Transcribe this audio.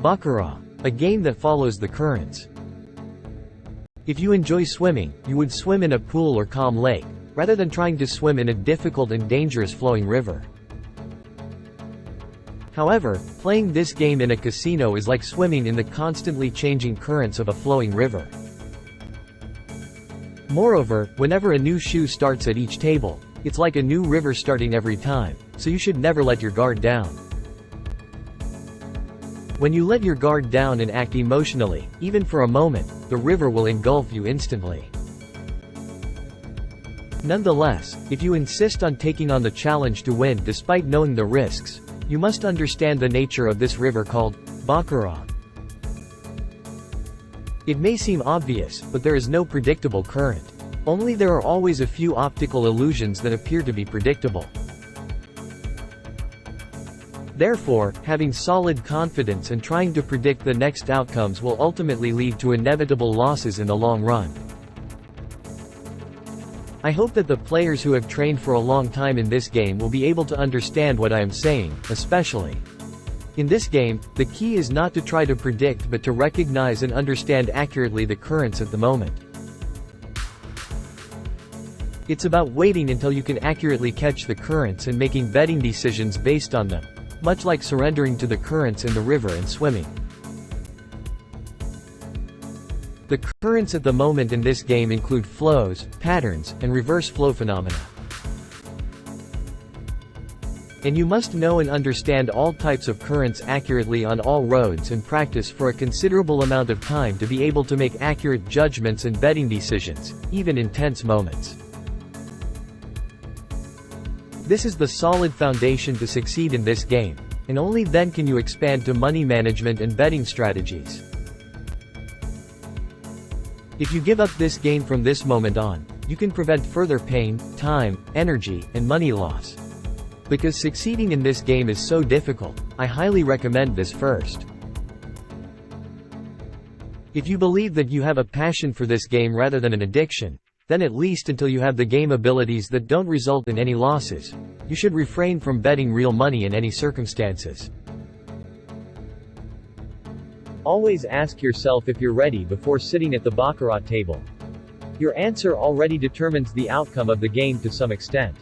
Baccarat, a game that follows the currents. If you enjoy swimming, you would swim in a pool or calm lake, rather than trying to swim in a difficult and dangerous flowing river. However, playing this game in a casino is like swimming in the constantly changing currents of a flowing river. Moreover, whenever a new shoe starts at each table, it's like a new river starting every time, so you should never let your guard down. When you let your guard down and act emotionally, even for a moment, the river will engulf you instantly. Nonetheless, if you insist on taking on the challenge to win despite knowing the risks, you must understand the nature of this river called Baccarat. It may seem obvious, but there is no predictable current. Only there are always a few optical illusions that appear to be predictable. Therefore, having solid confidence and trying to predict the next outcomes will ultimately lead to inevitable losses in the long run. I hope that the players who have trained for a long time in this game will be able to understand what I am saying, especially. In this game, the key is not to try to predict but to recognize and understand accurately the currents at the moment. It's about waiting until you can accurately catch the currents and making betting decisions based on them, much like surrendering to the currents in the river and swimming. The currents at the moment in this game include flows, patterns, and reverse flow phenomena. And you must know and understand all types of currents accurately on all roads and practice for a considerable amount of time to be able to make accurate judgments and betting decisions, even in tense moments. This is the solid foundation to succeed in this game, and only then can you expand to money management and betting strategies. If you give up this game from this moment on, you can prevent further pain, time, energy, and money loss. Because succeeding in this game is so difficult, I highly recommend this first. If you believe that you have a passion for this game rather than an addiction, then at least until you have the game abilities that don't result in any losses, you should refrain from betting real money in any circumstances. Always ask yourself if you're ready before sitting at the Baccarat table. Your answer already determines the outcome of the game to some extent.